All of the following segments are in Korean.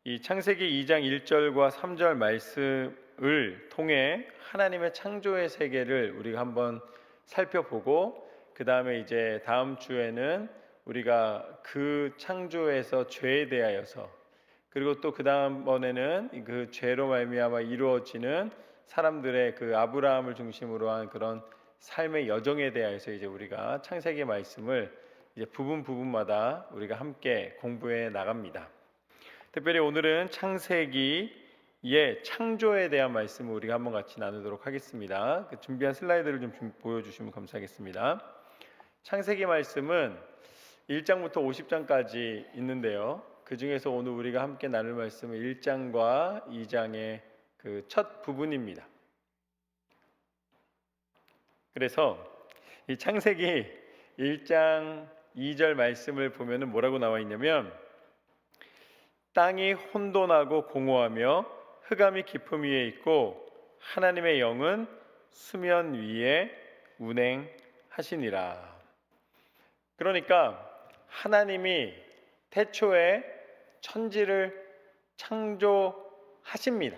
이 창세기 2장 1절과 3절 말씀을 통해 하나님의 창조의 세계를 우리가 한번 살펴보고, 그 다음에 이제 다음 주에는 우리가 그 창조에서 죄에 대하여서, 그리고 또 그 다음번에는 그 죄로 말미암아 이루어지는 사람들의 그 아브라함을 중심으로 한 그런 삶의 여정에 대하여서 이제 우리가 창세기 말씀을 이제 부분마다 우리가 함께 공부해 나갑니다. 특별히 오늘은 창세기의 창조에 대한 말씀을 우리가 한번 같이 나누도록 하겠습니다. 준비한 슬라이드를 좀 보여주시면 감사하겠습니다. 창세기 말씀은 1장부터 50장까지 있는데요. 그 중에서 오늘 우리가 함께 나눌 말씀은 1장과 2장의 그 첫 부분입니다. 그래서 이 창세기 1장 2절 말씀을 보면은 뭐라고 나와 있냐면, 땅이 혼돈하고 공허하며 흑암이 깊음 위에 있고 하나님의 영은 수면 위에 운행하시니라. 그러니까 하나님이 태초에 천지를 창조하십니다.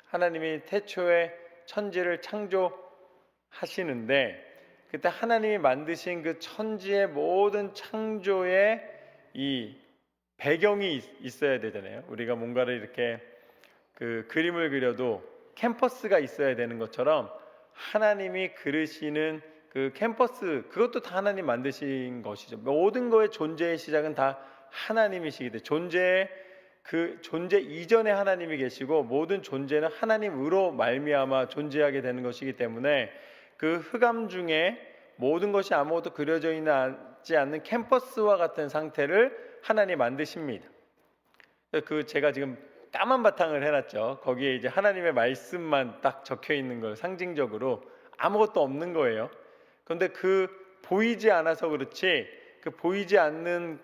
하나님이 태초에 천지를 창조하시는데, 그때 하나님이 만드신 그 천지의 모든 창조의 이 배경이 있어야 되잖아요. 우리가 뭔가를 이렇게 그 그림을 그려도 캔버스가 있어야 되는 것처럼 하나님이 그리시는 그 캔버스, 그것도 다 하나님 만드신 것이죠. 모든 거의 존재의 시작은 다 하나님이시기 때문에 존재 이전에 하나님이 계시고 모든 존재는 하나님으로 말미암아 존재하게 되는 것이기 때문에 그 흑암 중에 모든 것이 아무것도 그려져 있지 않는 캔버스와 같은 상태를 하나님 만드십니다. 제가 지금 까만 바탕을 해놨죠. 거기에 이제 하나님의 말씀만 딱 적혀 있는 걸 상징적으로, 아무것도 없는 거예요. 그런데 보이지 않아서 그렇지, 그 보이지 않는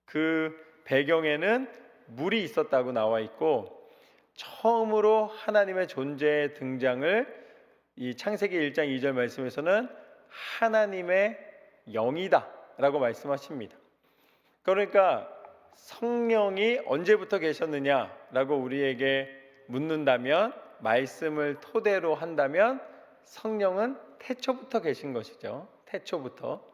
그 배경에는 물이 있었다고 나와 있고, 처음으로 하나님의 존재의 등장을 이 창세기 1장 2절 말씀에서는 하나님의 영이다 라고 말씀하십니다. 그러니까 성령이 언제부터 계셨느냐라고 우리에게 묻는다면, 말씀을 토대로 한다면 성령은 태초부터 계신 것이죠. 태초부터.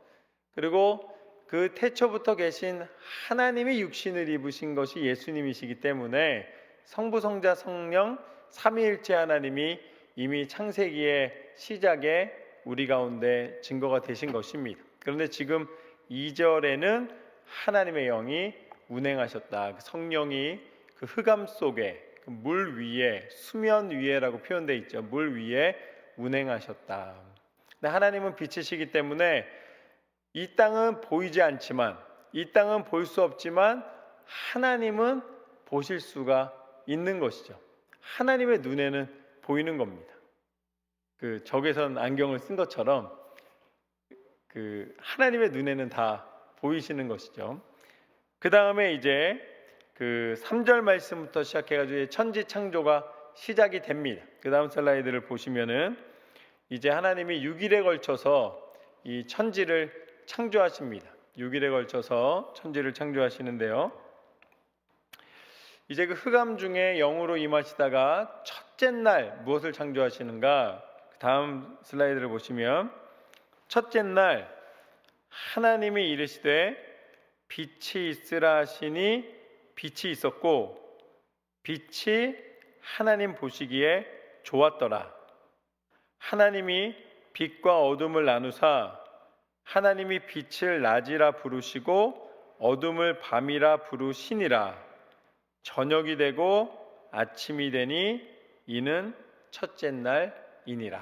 그리고 그 태초부터 계신 하나님이 육신을 입으신 것이 예수님이시기 때문에 성부, 성자, 성령 삼위일체 하나님이 이미 창세기의 시작에 우리 가운데 증거가 되신 것입니다. 그런데 지금 2절에는 하나님의 영이 운행하셨다. 성령이 그 흑암 속에, 그 물 위에, 수면 위에라고 표현되어 있죠. 물 위에 운행하셨다. 근데 하나님은 빛이시기 때문에 이 땅은 보이지 않지만, 이 땅은 볼 수 없지만 하나님은 보실 수가 있는 것이죠. 하나님의 눈에는 보이는 겁니다. 그 적외선 안경을 쓴 것처럼 그 하나님의 눈에는 다 보이시는 것이죠. 그 다음에 이제 그 3절 말씀부터 시작해가지고 천지 창조가 시작이 됩니다. 그 다음 슬라이드를 보시면은 이제 하나님이 6일에 걸쳐서 이 천지를 창조하십니다. 6일에 걸쳐서 천지를 창조하시는데요. 이제 그 흑암 중에 영으로 임하시다가 첫째 날 무엇을 창조하시는가? 다음 슬라이드를 보시면, 첫째 날 하나님이 이르시되 빛이 있으라 하시니 빛이 있었고 빛이 하나님 보시기에 좋았더라. 하나님이 빛과 어둠을 나누사 하나님이 빛을 낮이라 부르시고 어둠을 밤이라 부르시니라. 저녁이 되고 아침이 되니 이는 첫째 날이니라.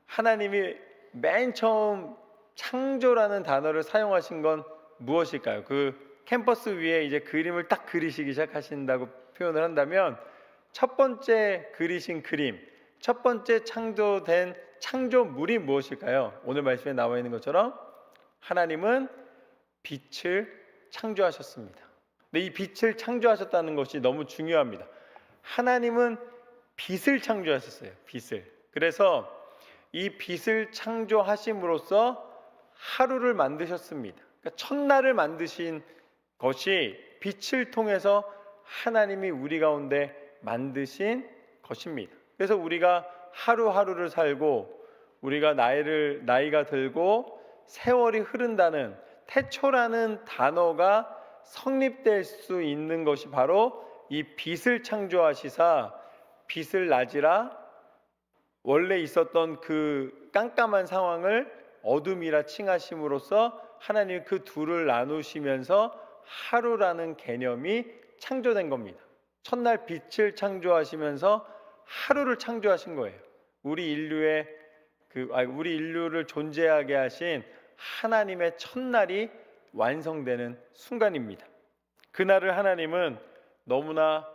하나님이 맨 처음 창조라는 단어를 사용하신 건 무엇일까요? 그 캔버스 위에 이제 그림을 딱 그리시기 시작하신다고 표현을 한다면, 첫 번째 그리신 그림, 첫 번째 창조된 창조물이 무엇일까요? 오늘 말씀에 나와 있는 것처럼 하나님은 빛을 창조하셨습니다. 근데 이 빛을 창조하셨다는 것이 너무 중요합니다. 하나님은 빛을 창조하셨어요. 빛을. 그래서 이 빛을 창조하심으로써 하루를 만드셨습니다. 그러니까 첫날을 만드신 것이 빛을 통해서 하나님이 우리 가운데 만드신 것입니다. 그래서 우리가 하루하루를 살고 우리가 나이가 들고 세월이 흐른다는 태초라는 단어가 성립될 수 있는 것이 바로 이 빛을 창조하시사 빛을 낮이라 원래 있었던 그 깜깜한 상황을 어둠이라 칭하심으로써 하나님이 그 둘을 나누시면서 하루라는 개념이 창조된 겁니다. 첫날 빛을 창조하시면서 하루를 창조하신 거예요. 우리 인류를 존재하게 하신 하나님의 첫날이 완성되는 순간입니다. 그날을 하나님은 너무나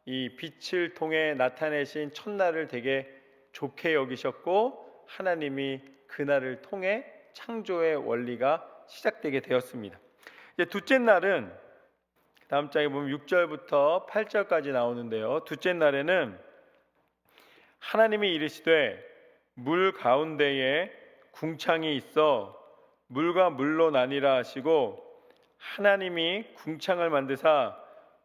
이 빛을 통해 나타내신 첫날을 되게 좋게 여기셨고 하나님이 그날을 통해 창조의 원리가 시작되게 되었습니다. 이제 둘째 날은 다음 장에 보면 6절부터 8절까지 나오는데요. 둘째 날에는 하나님이 이르시되 물 가운데에 궁창이 있어 물과 물로 나뉘라 하시고 하나님이 궁창을 만드사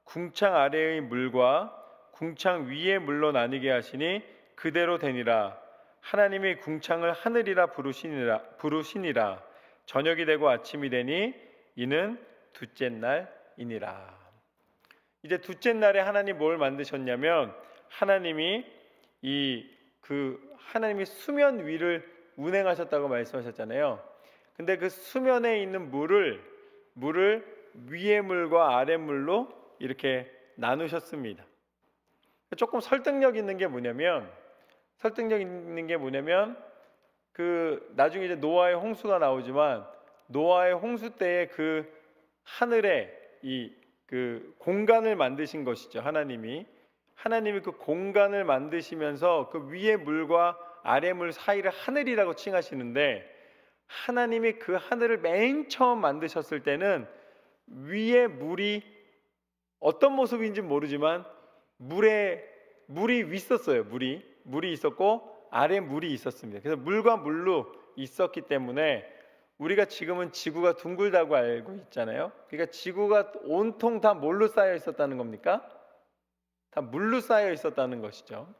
궁창 아래의 물과 궁창 위의 물로 나뉘게 하시니 그대로 되니라. 하나님이 궁창을 하늘이라 부르시니라. 저녁이 되고 아침이 되니 이는 둘째 날이니라. 이제 둘째 날에 하나님 뭘 만드셨냐면 하나님이 하나님이 수면 위를 운행하셨다고 말씀하셨잖아요. 근데 그 수면에 있는 물을 위의 물과 아래 물로 이렇게 나누셨습니다. 조금 설득력 있는 게 뭐냐면 그 나중에 이제 노아의 홍수가 나오지만 노아의 홍수 때에 그 하늘에 그 공간을 만드신 것이죠. 하나님이 그 공간을 만드시면서 그 위의 물과 아래 물 사이를 하늘이라고 칭하시는데 하나님이 그 하늘을 맨 처음 만드셨을 때는 위에 물이 어떤 모습인지 모르지만 물이 있었어요. 물이 있었고 아래 물이 있었습니다. 그래서 물과 물로 있었기 때문에 우리가 지금은 지구가 둥글다고 알고 있잖아요. 그러니까 지구가 온통 다 뭘로 쌓여 있었다는 겁니까? 다 물로 쌓여 있었다는 것이죠.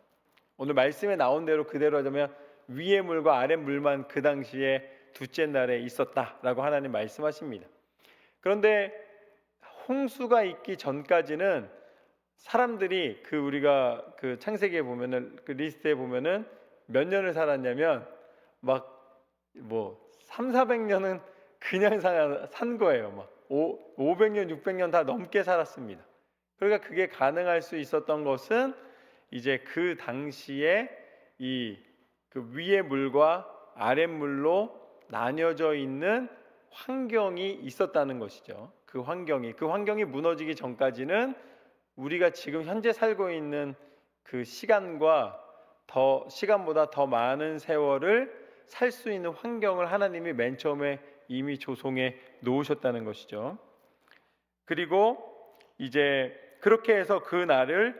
오늘 말씀에 나온 대로 그대로 하자면 위의 물과 아래 물만 그 당시에 둘째 날에 있었다라고 하나님 말씀하십니다. 그런데 홍수가 있기 전까지는 사람들이 우리가 그 창세기에 보면은 그 리스트에 보면은 몇 년을 살았냐면 막 300~400년은 그냥 산 거예요. 막 500년, 600년 다 넘게 살았습니다. 그러니까 그게 가능할 수 있었던 것은 이제 그 당시에 그 위의 물과 아래 물로 나뉘어져 있는 환경이 있었다는 것이죠. 그 환경이 무너지기 전까지는 우리가 지금 현재 살고 있는 그 시간보다 더 많은 세월을 살 수 있는 환경을 하나님이 맨 처음에 이미 조성해 놓으셨다는 것이죠. 그리고 이제 그렇게 해서 그 날을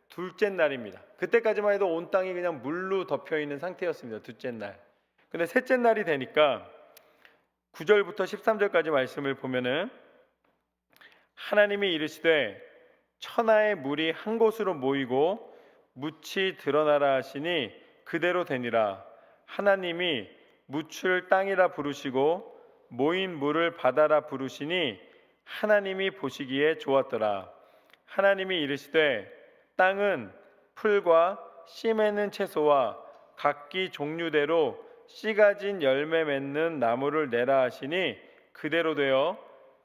둘째 날입니다. 그때까지만 해도 온 땅이 그냥 물로 덮여 있는 상태였습니다. 둘째 날. 근데 셋째 날이 되니까 9절부터 13절까지 말씀을 보면은 하나님이 이르시되 천하의 물이 한 곳으로 모이고 묻이 드러나라 하시니 그대로 되니라. 하나님이 묻을 땅이라 부르시고 모인 물을 바다라 부르시니 하나님이 보시기에 좋았더라. 하나님이 이르시되 땅은 풀과 씨 맺는 채소와 각기 종류대로 씨 가진 열매 맺는 나무를 내라 하시니 그대로 되어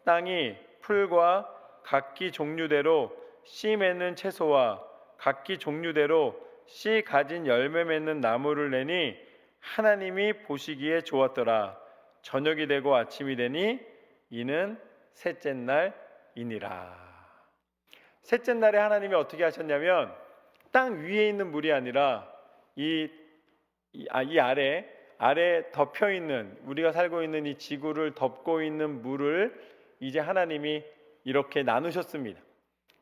땅이 풀과 각기 종류대로 씨 맺는 채소와 각기 종류대로 씨 가진 열매 맺는 나무를 내니 하나님이 보시기에 좋았더라. 저녁이 되고 아침이 되니 이는 셋째 날이니라. 셋째 날에 하나님이 어떻게 하셨냐면 땅 위에 있는 물이 아니라 이 아래 덮여 있는 우리가 살고 있는 이 지구를 덮고 있는 물을 이제 하나님이 이렇게 나누셨습니다.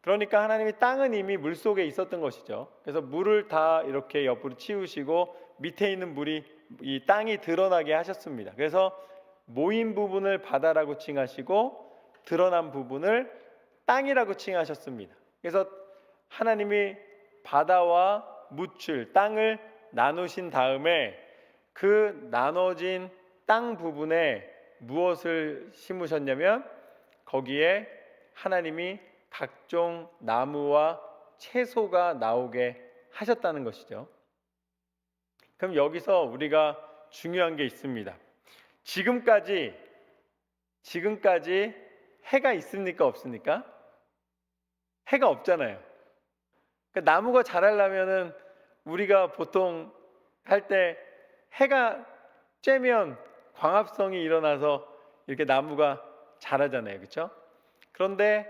그러니까 하나님이 땅은 이미 물 속에 있었던 것이죠. 그래서 물을 다 이렇게 옆으로 치우시고 밑에 있는 물이 이 땅이 드러나게 하셨습니다. 그래서 모인 부분을 바다라고 칭하시고 드러난 부분을 땅이라고 칭하셨습니다. 그래서 하나님이 바다와 묻을 땅을 나누신 다음에 그 나눠진 땅 부분에 무엇을 심으셨냐면 거기에 하나님이 각종 나무와 채소가 나오게 하셨다는 것이죠. 그럼 여기서 우리가 중요한 게 있습니다. 지금까지 해가 있습니까? 없습니까? 해가 없잖아요. 그러니까 나무가 자라려면은 우리가 보통 할 때 해가 쬐면 광합성이 일어나서 이렇게 나무가 자라잖아요. 그렇죠? 그런데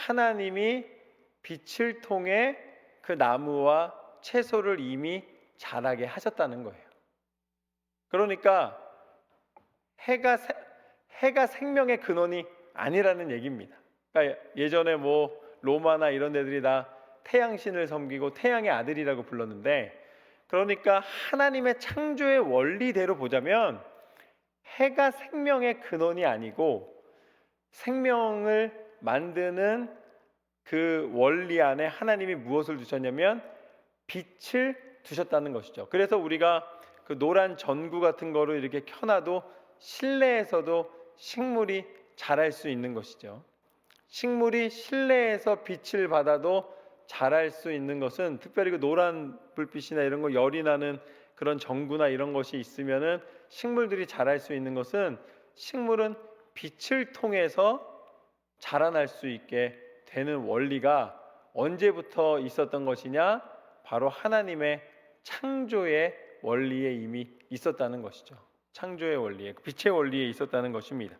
하나님이 빛을 통해 그 나무와 채소를 이미 자라게 하셨다는 거예요. 그러니까 해가 생명의 근원이 아니라는 얘기입니다. 그러니까 예전에 뭐 로마나 이런 데들이 다 태양신을 섬기고 태양의 아들이라고 불렀는데, 그러니까 하나님의 창조의 원리대로 보자면 해가 생명의 근원이 아니고 생명을 만드는 그 원리 안에 하나님이 무엇을 두셨냐면 빛을 두셨다는 것이죠. 그래서 우리가 그 노란 전구 같은 거를 이렇게 켜놔도 실내에서도 식물이 자랄 수 있는 것이죠. 식물이 실내에서 빛을 받아도 자랄 수 있는 것은, 특별히 그 노란 불빛이나 이런 거 열이 나는 그런 전구나 이런 것이 있으면은 식물들이 자랄 수 있는 것은, 식물은 빛을 통해서 자라날 수 있게 되는 원리가 언제부터 있었던 것이냐? 바로 하나님의 창조의 원리에 이미 있었다는 것이죠. 창조의 원리에, 빛의 원리에 있었다는 것입니다.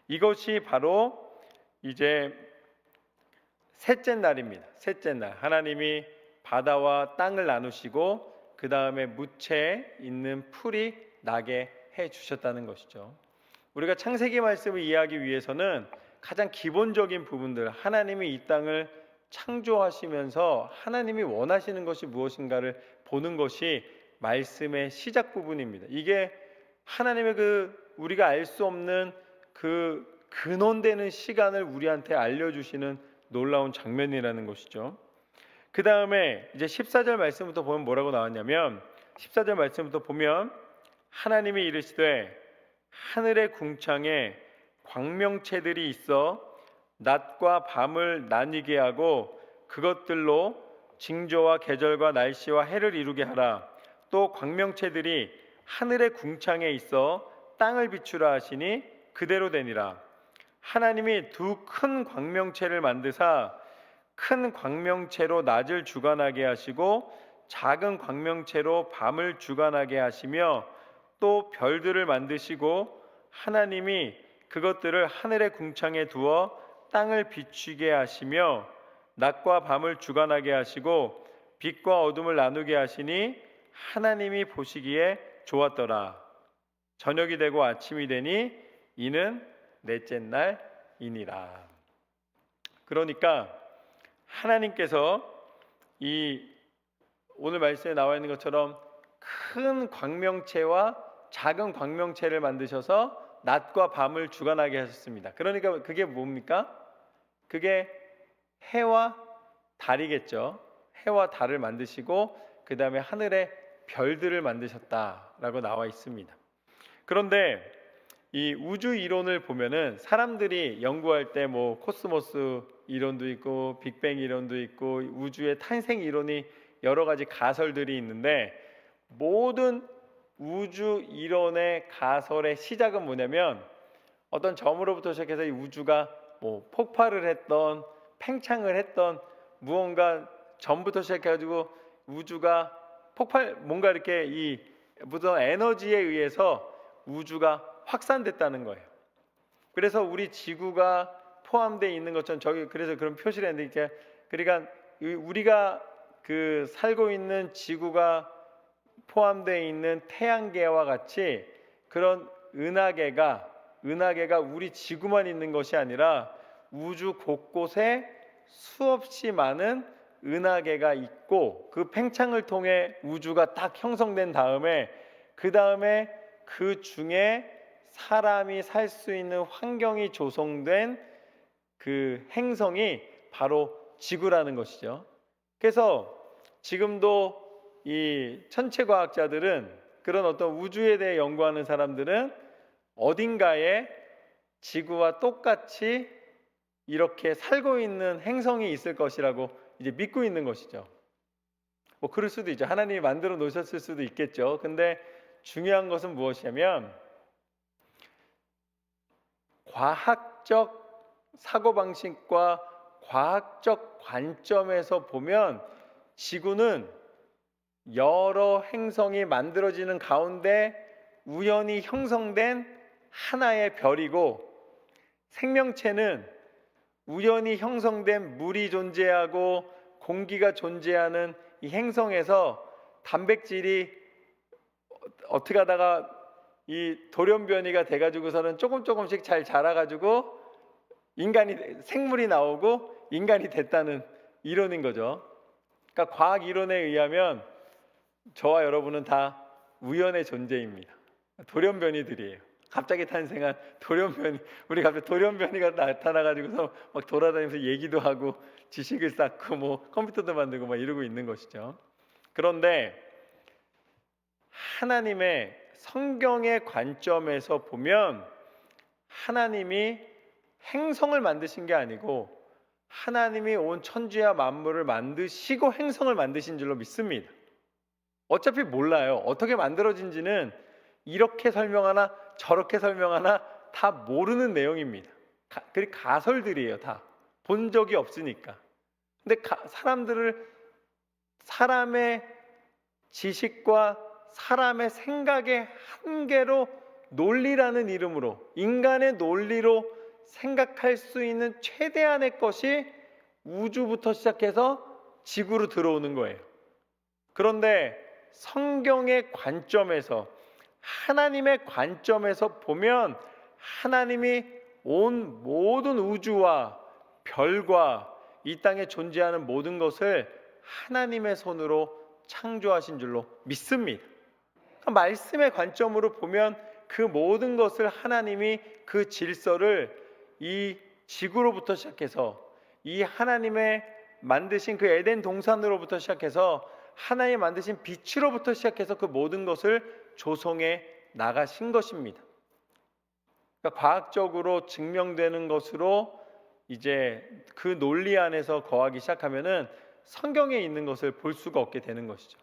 이것이 바로 이제 셋째 날입니다. 셋째 날 하나님이 바다와 땅을 나누시고 그 다음에 무채에 있는 풀이 나게 해 주셨다는 것이죠. 우리가 창세기 말씀을 이해하기 위해서는 가장 기본적인 부분들, 하나님이 이 땅을 창조하시면서 하나님이 원하시는 것이 무엇인가를 보는 것이 말씀의 시작 부분입니다. 이게 하나님의 그 우리가 알 수 없는 그 근원되는 시간을 우리한테 알려주시는 놀라운 장면이라는 것이죠. 그 다음에 이제 14절 말씀부터 보면 뭐라고 나왔냐면, 14절 말씀부터 보면 하나님이 이르시되 하늘의 궁창에 광명체들이 있어 낮과 밤을 나뉘게 하고 그것들로 징조와 계절과 날씨와 해를 이루게 하라. 또 광명체들이 하늘의 궁창에 있어 땅을 비추라 하시니 그대로 되니라. 하나님이 두 큰 광명체를 만드사 큰 광명체로 낮을 주관하게 하시고 작은 광명체로 밤을 주관하게 하시며, 또 별들을 만드시고 하나님이 그것들을 하늘의 궁창에 두어 땅을 비추게 하시며 낮과 밤을 주관하게 하시고 빛과 어둠을 나누게 하시니 하나님이 보시기에 좋았더라. 저녁이 되고 아침이 되니 이는 넷째 날이니라. 그러니까 하나님께서 이 오늘 말씀에 나와 있는 것처럼 큰 광명체와 작은 광명체를 만드셔서 낮과 밤을 주관하게 하셨습니다. 그러니까 그게 뭡니까? 그게 해와 달이겠죠. 해와 달을 만드시고 그 다음에 하늘의 별들을 만드셨다라고 나와 있습니다. 그런데 이 우주 이론을 보면은 사람들이 연구할 때 뭐 코스모스 이론도 있고 빅뱅 이론도 있고 우주의 탄생 이론이 여러 가지 가설들이 있는데, 모든 우주 이론의 가설의 시작은 뭐냐면 어떤 점으로부터 시작해서 이 우주가 뭐 폭발을 했던 팽창을 했던 무언가 점부터 시작해가지고 우주가 뭔가 이렇게 이 무슨 에너지에 의해서 우주가 확산됐다는 거예요. 그래서 우리 지구가 포함되어 있는 것처럼 그래서 그런 표시를 했는데, 그러니까 우리가 그 살고 있는 지구가 포함되어 있는 태양계와 같이 그런 은하계가 우리 지구만 있는 것이 아니라 우주 곳곳에 수없이 많은 은하계가 있고, 그 팽창을 통해 우주가 딱 형성된 다음에 그 중에 사람이 살 수 있는 환경이 조성된 그 행성이 바로 지구라는 것이죠. 그래서 지금도 이 천체 과학자들은, 그런 어떤 우주에 대해 연구하는 사람들은 어딘가에 지구와 똑같이 이렇게 살고 있는 행성이 있을 것이라고 이제 믿고 있는 것이죠. 뭐 그럴 수도 있죠. 하나님이 만들어 놓으셨을 수도 있겠죠. 근데 중요한 것은 무엇이냐면, 과학적 사고방식과 과학적 관점에서 보면 지구는 여러 행성이 만들어지는 가운데 우연히 형성된 하나의 별이고, 생명체는 우연히 형성된 물이 존재하고 공기가 존재하는 이 행성에서 단백질이 어떻게 하다가 이 돌연변이가 돼가지고서는 조금씩 잘 자라가지고 생물이 나오고 인간이 됐다는 이론인 거죠. 그러니까 과학 이론에 의하면 저와 여러분은 다 우연의 존재입니다. 돌연변이들이에요. 갑자기 탄생한 돌연변이, 우리 갑자기 돌연변이가 나타나가지고서 막 돌아다니면서 얘기도 하고 지식을 쌓고 뭐 컴퓨터도 만들고 막 이러고 있는 것이죠. 그런데 하나님의 성경의 관점에서 보면 하나님이 행성을 만드신 게 아니고 하나님이 온 천지와 만물을 만드시고 행성을 만드신 줄로 믿습니다. 어차피 몰라요. 어떻게 만들어진지는 이렇게 설명하나 저렇게 설명하나 다 모르는 내용입니다. 그리고 가설들이에요. 다 본 적이 없으니까. 근데 사람의 지식과 사람의 생각의 한계로 논리라는 이름으로, 인간의 논리로 생각할 수 있는 최대한의 것이 우주부터 시작해서 지구로 들어오는 거예요. 그런데 성경의 관점에서, 하나님의 관점에서 보면 하나님이 온 모든 우주와 별과 이 땅에 존재하는 모든 것을 하나님의 손으로 창조하신 줄로 믿습니다. 말씀의 관점으로 보면 그 모든 것을 하나님이, 그 질서를 이 지구로부터 시작해서, 이 하나님의 만드신 그 에덴 동산으로부터 시작해서 하나님이 만드신 빛으로부터 시작해서 그 모든 것을 조성해 나가신 것입니다. 그러니까 과학적으로 증명되는 것으로 이제 그 논리 안에서 거하기 시작하면은 성경에 있는 것을 볼 수가 없게 되는 것이죠.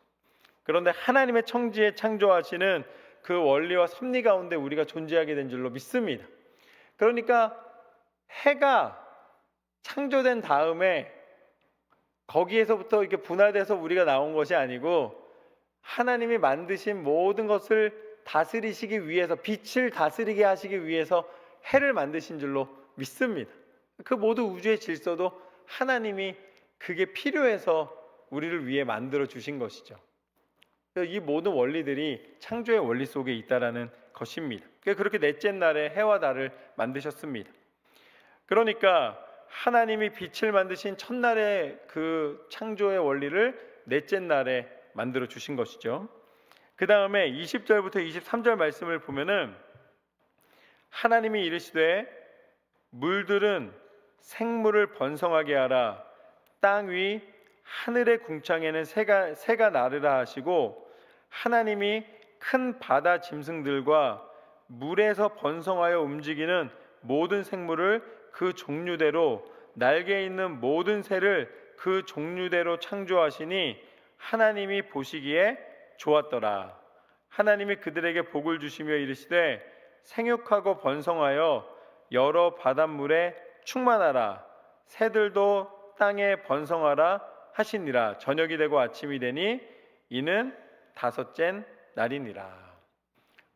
그런데 하나님의 천지에 창조하시는 그 원리와 섭리 가운데 우리가 존재하게 된 줄로 믿습니다. 그러니까 해가 창조된 다음에 거기에서부터 이렇게 분화돼서 우리가 나온 것이 아니고 하나님이 만드신 모든 것을 다스리시기 위해서, 빛을 다스리게 하시기 위해서 해를 만드신 줄로 믿습니다. 그 모든 우주의 질서도 하나님이 그게 필요해서 우리를 위해 만들어 주신 것이죠. 이 모든 원리들이 창조의 원리 속에 있다라는 것입니다. 그렇게 넷째 날에 해와 달을 만드셨습니다. 그러니까 하나님이 빛을 만드신 첫날의 그 창조의 원리를 넷째 날에 만들어 주신 것이죠. 그 다음에 20절부터 23절 말씀을 보면은 하나님이 이르시되 물들은 생물을 번성하게 하라. 땅 위 하늘의 궁창에는 새가 나르라 하시고, 하나님이 큰 바다 짐승들과 물에서 번성하여 움직이는 모든 생물을 그 종류대로, 날개 있는 모든 새를 그 종류대로 창조하시니 하나님이 보시기에 좋았더라. 하나님이 그들에게 복을 주시며 이르시되 생육하고 번성하여 여러 바닷물에 충만하라. 새들도 땅에 번성하라 하시니라. 저녁이 되고 아침이 되니 이는 다섯째 날이니라.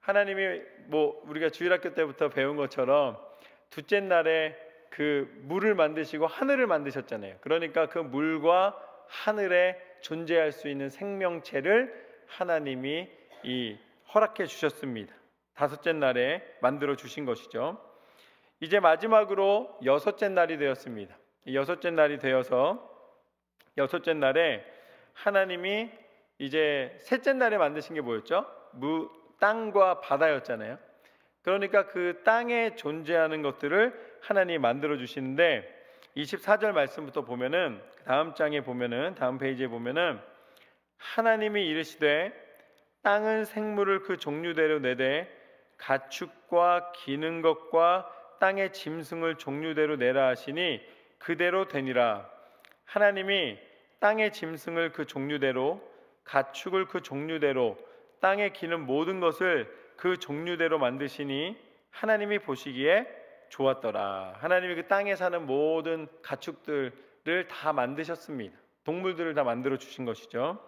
하나님이 우리가 주일학교 때부터 배운 것처럼 둘째 날에 그 물을 만드시고 하늘을 만드셨잖아요. 그러니까 그 물과 하늘에 존재할 수 있는 생명체를 하나님이 허락해 주셨습니다. 다섯째 날에 만들어 주신 것이죠. 이제 마지막으로 여섯째 날이 되었습니다. 여섯째 날이 되어서 여섯째 날에 하나님이 이제 셋째 날에 만드신 게 뭐였죠? 땅과 바다였잖아요. 그러니까 그 땅에 존재하는 것들을 하나님이 만들어 주시는데 24절 말씀부터 보면은 다음 장에 보면은 다음 페이지에 보면은 하나님이 이르시되 땅은 생물을 그 종류대로 내되 가축과 기는 것과 땅의 짐승을 종류대로 내라 하시니 그대로 되니라. 하나님이 땅의 짐승을 그 종류대로, 가축을 그 종류대로, 땅에 기는 모든 것을 그 종류대로 만드시니 하나님이 보시기에 좋았더라. 하나님이 그 땅에 사는 모든 가축들을 다 만드셨습니다. 동물들을 다 만들어 주신 것이죠.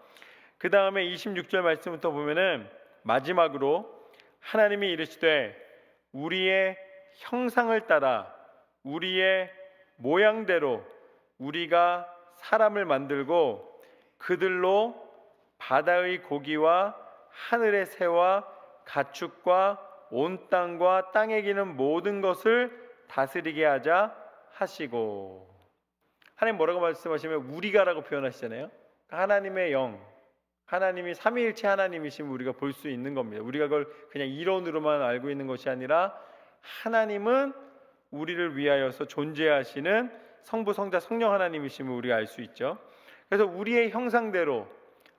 그 다음에 26절 말씀부터 보면은 마지막으로 하나님이 이르시되 우리의 형상을 따라 우리의 모양대로 우리가 사람을 만들고 그들로 바다의 고기와 하늘의 새와 가축과 온 땅과 땅에 기는 모든 것을 다스리게 하자 하시고. 하나님 뭐라고 말씀하시면 우리가라고 표현하시잖아요. 하나님의 영, 하나님이 삼위일체 하나님이심을 우리가 볼 수 있는 겁니다. 우리가 그걸 그냥 이론으로만 알고 있는 것이 아니라 하나님은 우리를 위하여서 존재하시는 성부, 성자, 성령 하나님이심을 우리가 알 수 있죠. 그래서 우리의 형상대로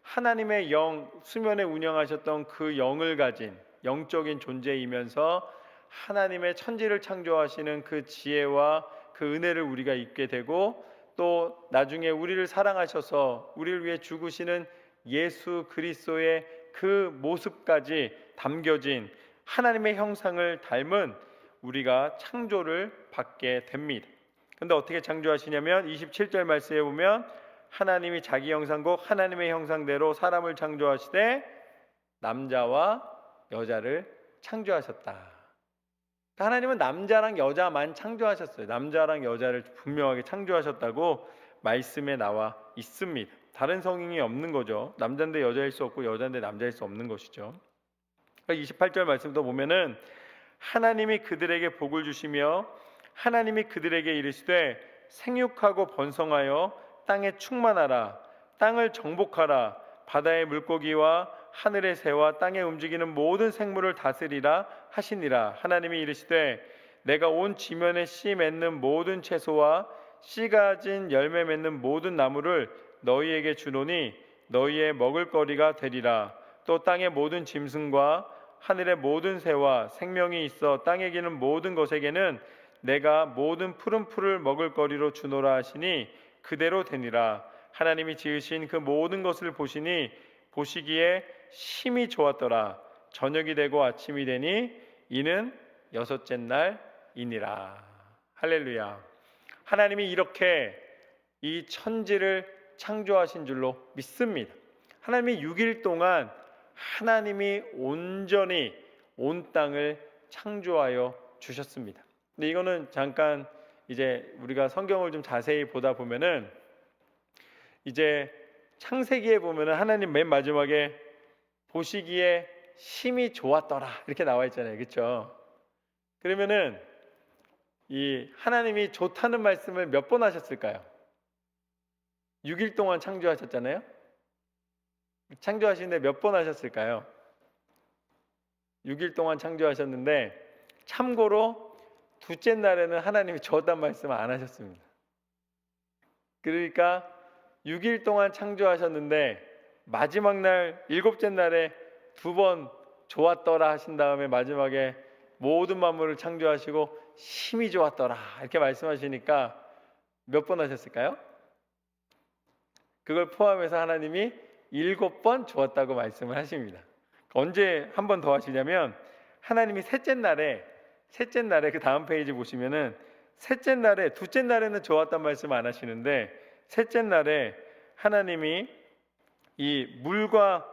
하나님의 영, 수면에 운영하셨던 그 영을 가진 영적인 존재이면서 하나님의 천지를 창조하시는 그 지혜와 그 은혜를 우리가 입게 되고 또 나중에 우리를 사랑하셔서 우리를 위해 죽으시는 예수 그리스도의 그 모습까지 담겨진 하나님의 형상을 닮은 우리가 창조를 받게 됩니다. 그런데 어떻게 창조하시냐면 27절 말씀에 보면 하나님이 자기 형상국 하나님의 형상대로 사람을 창조하시되 남자와 여자를 창조하셨다. 하나님은 남자랑 여자만 창조하셨어요. 남자랑 여자를 분명하게 창조하셨다고 말씀에 나와 있습니다. 다른 성인이 없는 거죠. 남자인데 여자일 수 없고 여자인데 남자일 수 없는 것이죠. 28절 말씀도 보면은 하나님이 그들에게 복을 주시며 하나님이 그들에게 이르시되 생육하고 번성하여 땅에 충만하라. 땅을 정복하라. 바다의 물고기와 하늘의 새와 땅에 움직이는 모든 생물을 다스리라 하시니라. 하나님이 이르시되 내가 온 지면에 씨 맺는 모든 채소와 씨 가진 열매 맺는 모든 나무를 너희에게 주노니 너희의 먹을거리가 되리라. 또 땅의 모든 짐승과 하늘의 모든 새와 생명이 있어 땅에 기는 모든 것에게는 내가 모든 푸른 풀을 먹을거리로 주노라 하시니 그대로 되니라. 하나님이 지으신 그 모든 것을 보시니 보시기에 심히 좋았더라. 저녁이 되고 아침이 되니 이는 여섯째 날이니라. 할렐루야. 하나님이 이렇게 이 천지를 창조하신 줄로 믿습니다. 하나님이 6일 동안 하나님이 온전히 온 땅을 창조하여 주셨습니다. 근데 이거는 잠깐 이제 우리가 성경을 좀 자세히 보다 보면은 이제 창세기에 보면은 하나님 맨 마지막에 보시기에 심히 좋았더라 이렇게 나와 있잖아요. 그렇죠? 그러면은 이 하나님이 좋다는 말씀을 몇 번 하셨을까요? 6일 동안 창조하셨잖아요. 창조하시는데 몇 번 하셨을까요? 6일 동안 창조하셨는데 참고로 둘째 날에는 하나님이 좋았다는 말씀을 안 하셨습니다. 그러니까 6일 동안 창조하셨는데 마지막 날 일곱째 날에 두 번 좋았더라 하신 다음에 마지막에 모든 만물을 창조하시고 심히 좋았더라 이렇게 말씀하시니까 몇 번 하셨을까요? 그걸 포함해서 하나님이 7번 좋았다고 말씀을 하십니다. 언제 한 번 더 하시냐면 하나님이 셋째 날에 그 다음 페이지 보시면은 셋째 날에 둘째 날에는 좋았단 말씀 안 하시는데 셋째 날에 하나님이 이 물과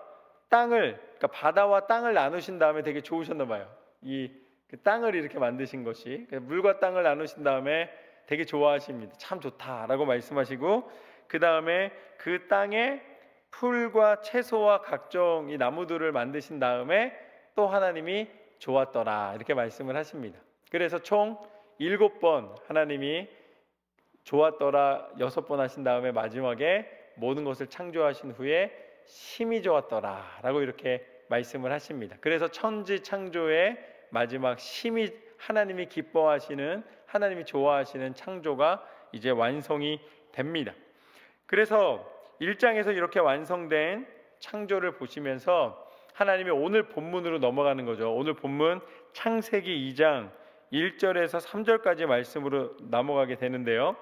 땅을 그러니까 바다와 땅을 나누신 다음에 되게 좋으셨나 봐요. 그 땅을 이렇게 만드신 것이 물과 땅을 나누신 다음에 되게 좋아하십니다. 참 좋다라고 말씀하시고 그 다음에 그 땅에 풀과 채소와 각종 이 나무들을 만드신 다음에 또 하나님이 좋았더라 이렇게 말씀을 하십니다. 그래서 총 7번 하나님이 좋았더라 6번 하신 다음에 마지막에 모든 것을 창조하신 후에 심히 좋았더라 라고 이렇게 말씀을 하십니다. 그래서 천지 창조의 마지막 심히 하나님이 기뻐하시는 하나님이 좋아하시는 창조가 이제 완성이 됩니다. 그래서 1장에서 이렇게 완성된 창조를 보시면서 하나님이 오늘 본문으로 넘어가는 거죠. 오늘 본문 창세기 2장 1절에서 3절까지 말씀으로 넘어가게 되는데요.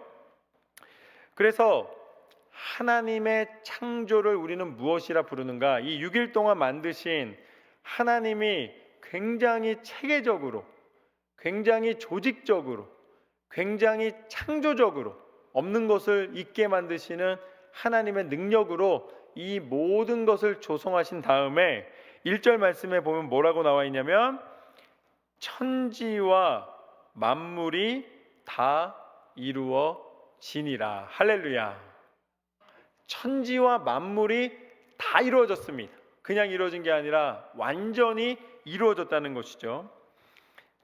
그래서 하나님의 창조를 우리는 무엇이라 부르는가? 이 6일 동안 만드신 하나님이 굉장히 체계적으로, 굉장히 조직적으로, 굉장히 창조적으로 없는 것을 있게 만드시는 하나님의 능력으로 이 모든 것을 조성하신 다음에 1절 말씀에 보면 뭐라고 나와 있냐면 천지와 만물이 다 이루어지니라. 할렐루야. 천지와 만물이 다 이루어졌습니다. 그냥 이루어진 게 아니라 완전히 이루어졌다는 것이죠.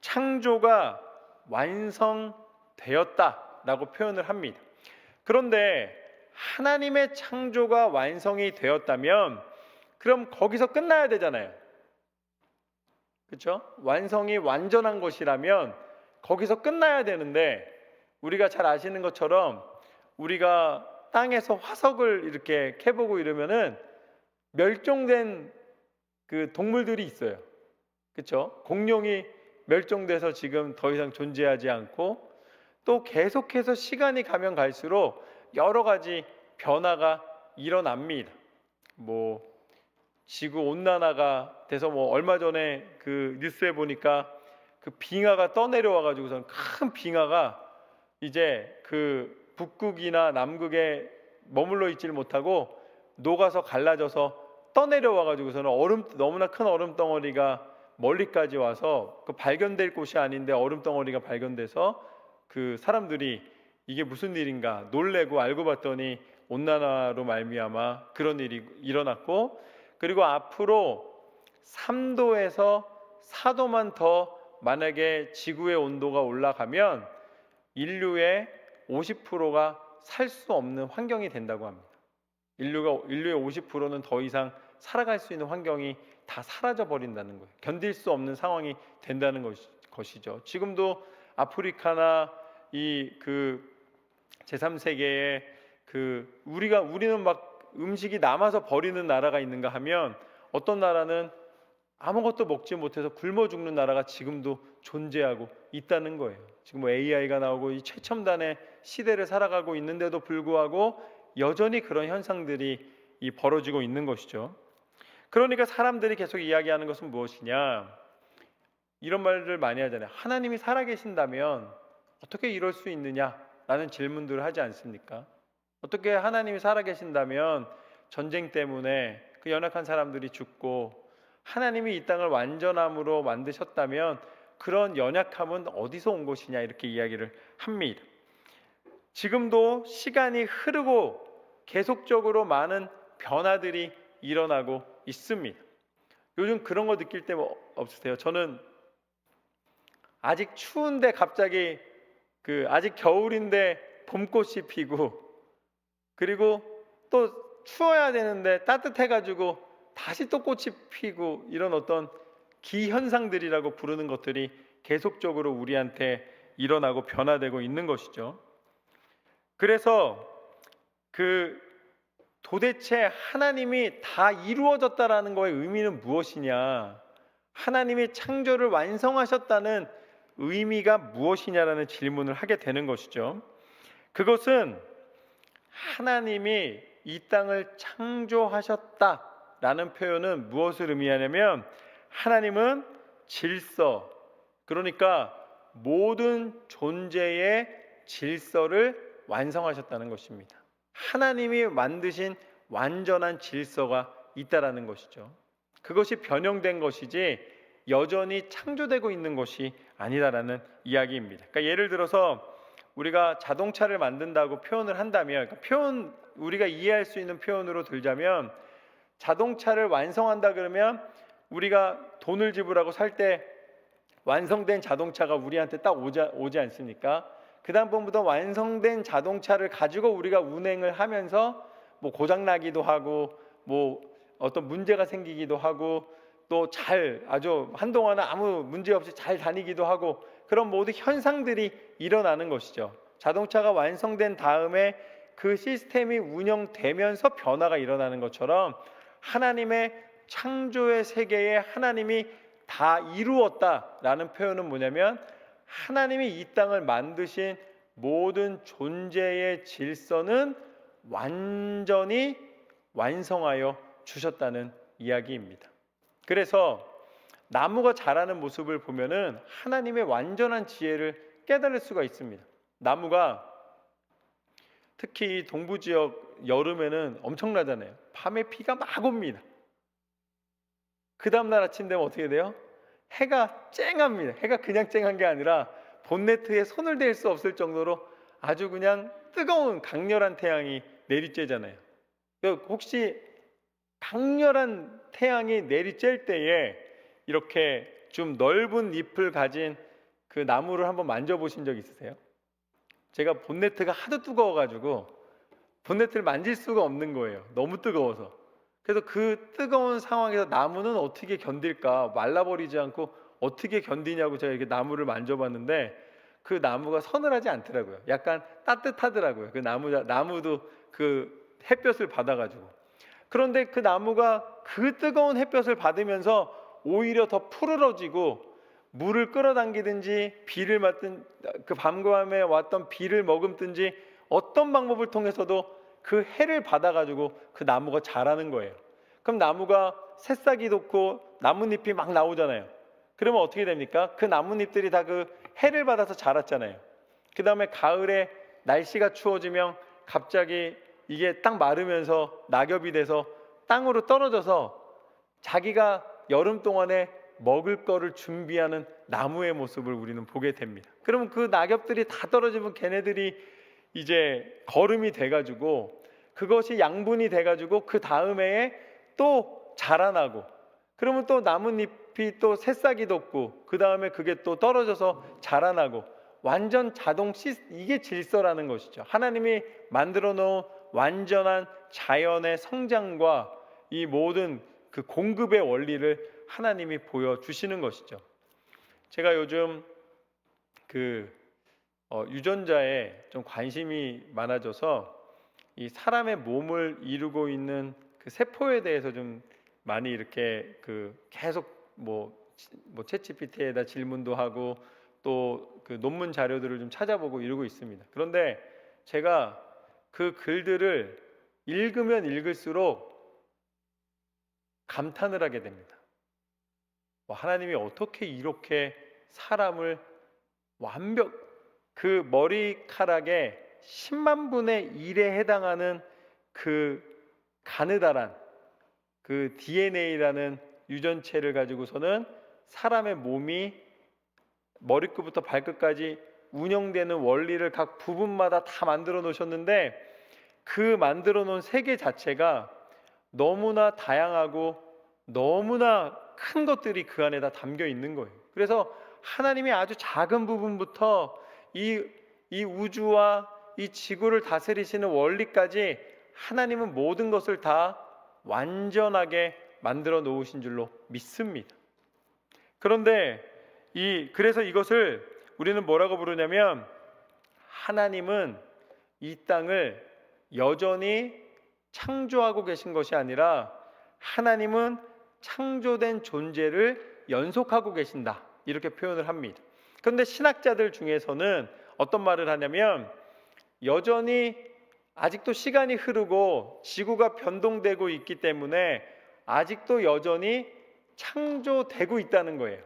창조가 완성되었다라고 표현을 합니다. 그런데 하나님의 창조가 완성이 되었다면 그럼 거기서 끝나야 되잖아요. 그렇죠? 완성이 완전한 것이라면 거기서 끝나야 되는데 우리가 잘 아시는 것처럼 우리가 땅에서 화석을 이렇게 캐보고 이러면은 멸종된 그 동물들이 있어요. 그렇죠? 공룡이 멸종돼서 지금 더 이상 존재하지 않고 또 계속해서 시간이 가면 갈수록 여러 가지 변화가 일어납니다. 뭐 지구 온난화가 돼서 뭐 얼마 전에 그 뉴스에 보니까 그 빙하가 떠내려와 가지고선 큰 빙하가 이제 그 북극이나 남극에 머물러 있질 못하고 녹아서 갈라져서 떠내려와 가지고서는 너무나 큰 얼음 덩어리가 멀리까지 와서 그 발견될 곳이 아닌데 얼음 덩어리가 발견돼서 그 사람들이 이게 무슨 일인가 놀래고 알고 봤더니 온난화로 말미암아 그런 일이 일어났고, 그리고 앞으로 3도에서 4도만 더 만약에 지구의 온도가 올라가면 인류의 50%가 살 수 없는 환경이 된다고 합니다. 인류의 50%는 더 이상 살아갈 수 있는 환경이 다 사라져 버린다는 거예요. 견딜 수 없는 상황이 된다는 것이죠. 지금도 아프리카나 이 그 제3세계에 우리는 막 음식이 남아서 버리는 나라가 있는가 하면 어떤 나라는 아무것도 먹지 못해서 굶어 죽는 나라가 지금도 존재하고 있다는 거예요. 지금 뭐 AI가 나오고 이 최첨단의 시대를 살아가고 있는데도 불구하고 여전히 그런 현상들이 벌어지고 있는 것이죠. 그러니까 사람들이 계속 이야기하는 것은 무엇이냐? 이런 말을 많이 하잖아요. 하나님이 살아계신다면 어떻게 이럴 수 있느냐라는 질문들을 하지 않습니까? 어떻게 하나님이 살아계신다면 전쟁 때문에 그 연약한 사람들이 죽고 하나님이 이 땅을 완전함으로 만드셨다면 그런 연약함은 어디서 온 것이냐 이렇게 이야기를 합니다. 지금도 시간이 흐르고 계속적으로 많은 변화들이 일어나고 있습니다. 요즘 그런 거 느낄 때 없으세요? 저는 아직 추운데 갑자기 아직 겨울인데 봄꽃이 피고, 그리고 또 추워야 되는데 따뜻해가지고 다시 또 꽃이 피고, 이런 어떤 기현상들이라고 부르는 것들이 계속적으로 우리한테 일어나고 변화되고 있는 것이죠. 그래서 도대체 하나님이 다 이루어졌다라는 거의 의미는 무엇이냐? 하나님이 창조를 완성하셨다는 의미가 무엇이냐라는 질문을 하게 되는 것이죠. 그것은 하나님이 이 땅을 창조하셨다라는 표현은 무엇을 의미하냐면 하나님은 질서, 그러니까 모든 존재의 질서를 완성하셨다는 것입니다. 하나님이 만드신 완전한 질서가 있다라는 것이죠. 그것이 변형된 것이지 여전히 창조되고 있는 것이 아니다라는 이야기입니다. 그러니까 예를 들어서 우리가 자동차를 만든다고 표현을 한다면, 우리가 이해할 수 있는 표현으로 들자면 자동차를 완성한다 그러면 우리가 돈을 지불하고 살 때 완성된 자동차가 우리한테 딱 오지 않습니까? 그 다음부터 완성된 자동차를 가지고 우리가 운행을 하면서 뭐 고장나기도 하고 뭐 어떤 문제가 생기기도 하고 또 아주 한동안은 아무 문제 없이 잘 다니기도 하고 그런 모든 현상들이 일어나는 것이죠. 자동차가 완성된 다음에 그 시스템이 운영되면서 변화가 일어나는 것처럼 하나님의 창조의 세계에 하나님이 다 이루었다라는 표현은 뭐냐면 하나님이 이 땅을 만드신 모든 존재의 질서는 완전히 완성하여 주셨다는 이야기입니다. 그래서 나무가 자라는 모습을 보면은 하나님의 완전한 지혜를 깨달을 수가 있습니다. 나무가 특히 동부 지역 여름에는 엄청나잖아요. 밤에 비가 막 옵니다. 그 다음날 아침 되면 어떻게 돼요? 해가 쨍합니다. 해가 그냥 쨍한 게 아니라 본네트에 손을 댈 수 없을 정도로 아주 그냥 뜨거운 강렬한 태양이 내리쬐잖아요. 혹시 강렬한 태양이 내리쬐 때에 이렇게 좀 넓은 잎을 가진 그 나무를 한번 만져보신 적 있으세요? 제가 본네트가 하도 뜨거워가지고 본네트를 만질 수가 없는 거예요. 너무 뜨거워서. 그래서 그 뜨거운 상황에서 나무는 어떻게 견딜까? 말라버리지 않고 어떻게 견디냐고 제가 이렇게 나무를 만져봤는데 그 나무가 서늘하지 않더라고요. 약간 따뜻하더라고요. 그 나무도 그 햇볕을 받아가지고. 그런데 그 나무가 그 뜨거운 햇볕을 받으면서 오히려 더 푸르러지고 물을 끌어당기든지 비를 맞든 그 밤과 밤에 왔던 비를 머금든지 어떤 방법을 통해서도 그 해를 받아가지고 그 나무가 자라는 거예요. 그럼 나무가 새싹이 돋고 나뭇잎이 막 나오잖아요. 그러면 어떻게 됩니까? 그 나뭇잎들이 다 그 해를 받아서 자랐잖아요. 그 다음에 가을에 날씨가 추워지면 갑자기 이게 딱 마르면서 낙엽이 돼서 땅으로 떨어져서 자기가 여름 동안에 먹을 거를 준비하는 나무의 모습을 우리는 보게 됩니다. 그러면 그 낙엽들이 다 떨어지면 걔네들이 이제 거름이 돼가지고 그것이 양분이 돼가지고 그 다음에 또 자라나고 그러면 또 나뭇잎이 또 새싹이 돋고 그 다음에 그게 또 떨어져서 자라나고 완전 이게 질서라는 것이죠. 하나님이 만들어 놓은 완전한 자연의 성장과 이 모든 그 공급의 원리를 하나님이 보여주시는 것이죠. 제가 요즘 유전자에 좀 관심이 많아져서 이 사람의 몸을 이루고 있는 그 세포에 대해서 좀 많이 이렇게 계속 챗GPT에다 질문도 하고 또 그 논문 자료들을 좀 찾아보고 이러고 있습니다. 그런데 제가 그 글들을 읽으면 읽을수록 감탄을 하게 됩니다. 하나님이 어떻게 이렇게 사람을 그 머리카락의 10만 분의 1에 해당하는 그 가느다란 그 DNA라는 유전체를 가지고서는 사람의 몸이 머리끝부터 발끝까지 운영되는 원리를 각 부분마다 다 만들어 놓으셨는데 그 만들어 놓은 세계 자체가 너무나 다양하고 너무나 큰 것들이 그 안에 다 담겨 있는 거예요. 그래서 하나님이 아주 작은 부분부터 이 우주와 이 지구를 다스리시는 원리까지 하나님은 모든 것을 다 완전하게 만들어 놓으신 줄로 믿습니다. 그런데 그래서 이것을 우리는 뭐라고 부르냐면 하나님은 이 땅을 여전히 창조하고 계신 것이 아니라 하나님은 창조된 존재를 연속하고 계신다 이렇게 표현을 합니다. 그런데 신학자들 중에서는 어떤 말을 하냐면 여전히 아직도 시간이 흐르고 지구가 변동되고 있기 때문에 아직도 여전히 창조되고 있다는 거예요.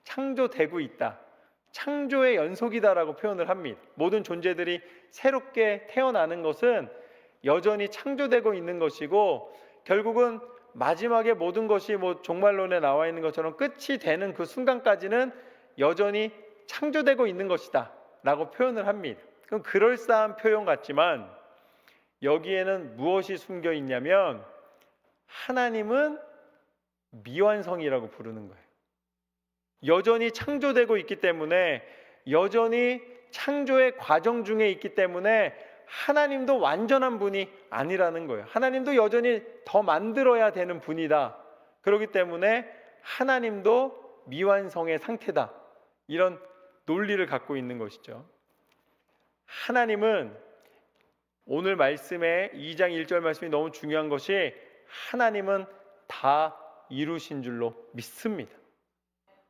창조되고 있다. 창조의 연속이다라고 표현을 합니다. 모든 존재들이 새롭게 태어나는 것은 여전히 창조되고 있는 것이고 결국은 마지막에 모든 것이 종말론에 나와 있는 것처럼 끝이 되는 그 순간까지는 여전히 창조되고 있는 것이다 라고 표현을 합니다. 그럼 그럴싸한 표현 같지만 여기에는 무엇이 숨겨 있냐면 하나님은 미완성이라고 부르는 거예요. 여전히 창조되고 있기 때문에 여전히 창조의 과정 중에 있기 때문에 하나님도 완전한 분이 아니라는 거예요. 하나님도 여전히 더 만들어야 되는 분이다. 그렇기 때문에 하나님도 미완성의 상태다. 이런 논리를 갖고 있는 것이죠. 하나님은 오늘 말씀에 2장 1절 말씀이 너무 중요한 것이 하나님은 다 이루신 줄로 믿습니다.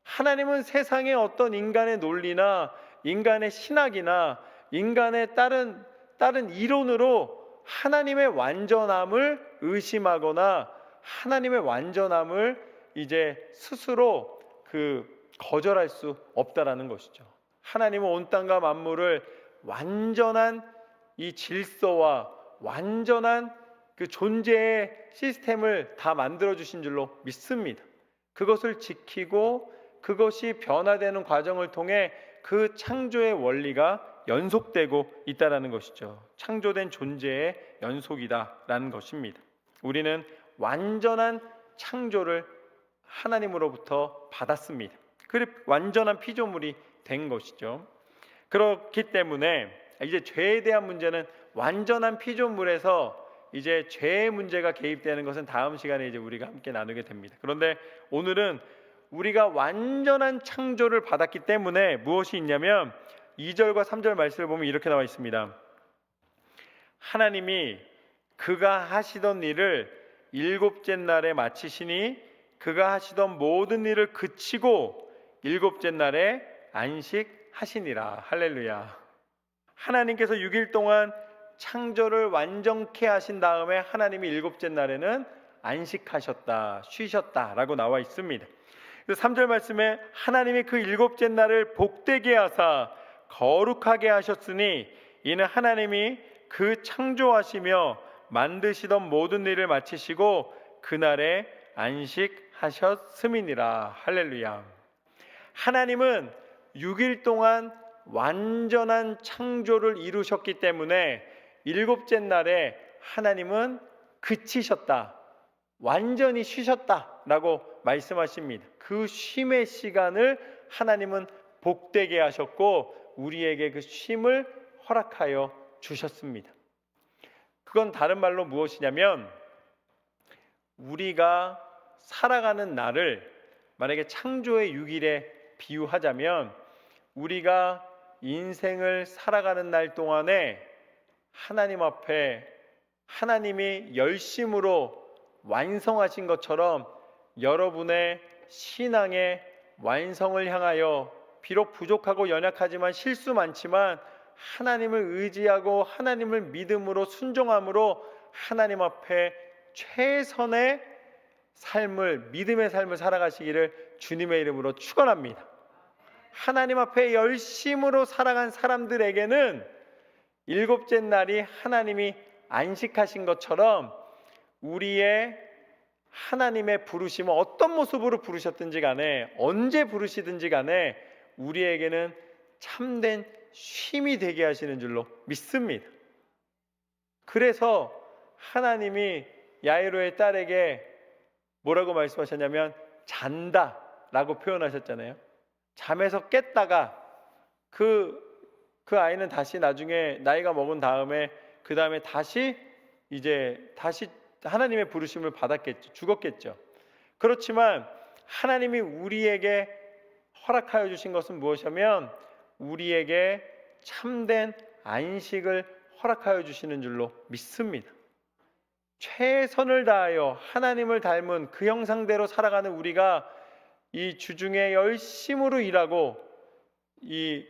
하나님은 세상의 어떤 인간의 논리나 인간의 신학이나 인간의 다른 이론으로 하나님의 완전함을 의심하거나 하나님의 완전함을 이제 스스로 거절할 수 없다라는 것이죠. 하나님은 온 땅과 만물을 완전한 이 질서와 완전한 그 존재의 시스템을 다 만들어 주신 줄로 믿습니다. 그것을 지키고 그것이 변화되는 과정을 통해 그 창조의 원리가 연속되고 있다라는 것이죠. 창조된 존재의 연속이다라는 것입니다. 우리는 완전한 창조를 하나님으로부터 받았습니다. 그리고 완전한 피조물이 된 것이죠. 그렇기 때문에 이제 죄에 대한 문제는 완전한 피조물에서 이제 죄의 문제가 개입되는 것은 다음 시간에 이제 우리가 함께 나누게 됩니다. 그런데 오늘은 우리가 완전한 창조를 받았기 때문에 무엇이 있냐면 2절과 3절 말씀을 보면 이렇게 나와 있습니다. 하나님이 그가 하시던 일을 일곱째 날에 마치시니 그가 하시던 모든 일을 그치고 일곱째 날에 안식하시니라. 할렐루야. 하나님께서 6일 동안 창조를 완전케 하신 다음에 하나님이 일곱째 날에는 안식하셨다, 쉬셨다라고 나와 있습니다. 3절 말씀에 하나님이 그 일곱째 날을 복되게 하사 거룩하게 하셨으니 이는 하나님이 그 창조하시며 만드시던 모든 일을 마치시고 그날에 안식하셨음이니라. 할렐루야. 하나님은 6일 동안 완전한 창조를 이루셨기 때문에 일곱째 날에 하나님은 그치셨다, 완전히 쉬셨다라고 말씀하십니다. 그 쉼의 시간을 하나님은 복되게 하셨고 우리에게 그 쉼을 허락하여 주셨습니다. 그건 다른 말로 무엇이냐면 우리가 살아가는 날을 만약에 창조의 6일에 비유하자면 우리가 인생을 살아가는 날 동안에 하나님 앞에 하나님이 열심으로 완성하신 것처럼 여러분의 신앙의 완성을 향하여 비록 부족하고 연약하지만 실수 많지만 하나님을 의지하고 하나님을 믿음으로 순종함으로 하나님 앞에 최선의 삶을, 믿음의 삶을 살아가시기를 주님의 이름으로 축원합니다. 하나님 앞에 열심으로 살아간 사람들에게는 일곱째 날이 하나님이 안식하신 것처럼 우리의 하나님의 부르심은 어떤 모습으로 부르셨든지 간에 언제 부르시든지 간에 우리에게는 참된 쉼이 되게 하시는 줄로 믿습니다. 그래서 하나님이 야이로의 딸에게 뭐라고 말씀하셨냐면 잔다 라고 표현하셨잖아요. 잠에서 깼다가 그 아이는 다시 나중에 나이가 먹은 다음에 그 다음에 다시 하나님의 부르심을 받았겠죠. 죽었겠죠. 그렇지만 하나님이 우리에게 허락하여 주신 것은 무엇이냐면 우리에게 참된 안식을 허락하여 주시는 줄로 믿습니다. 최선을 다하여 하나님을 닮은 그 형상대로 살아가는 우리가 이 주중에 열심으로 일하고 이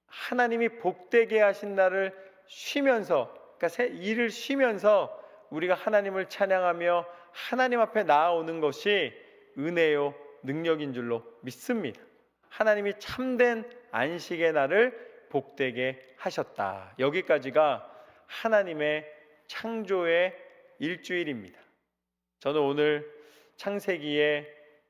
하나님이 복되게 하신 날을 쉬면서, 그러니까 일을 쉬면서 우리가 하나님을 찬양하며 하나님 앞에 나아오는 것이 은혜요 능력인 줄로 믿습니다. 하나님이 참된 안식의 날을 복되게 하셨다. 여기까지가 하나님의 창조의 일주일입니다. 저는 오늘 창세기의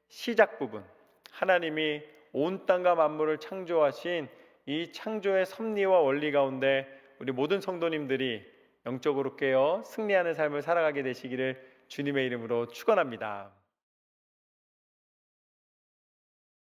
시작 부분, 하나님이 온 땅과 만물을 창조하신 이 창조의 섭리와 원리 가운데 우리 모든 성도님들이 영적으로 깨어 승리하는 삶을 살아가게 되시기를 주님의 이름으로 축원합니다.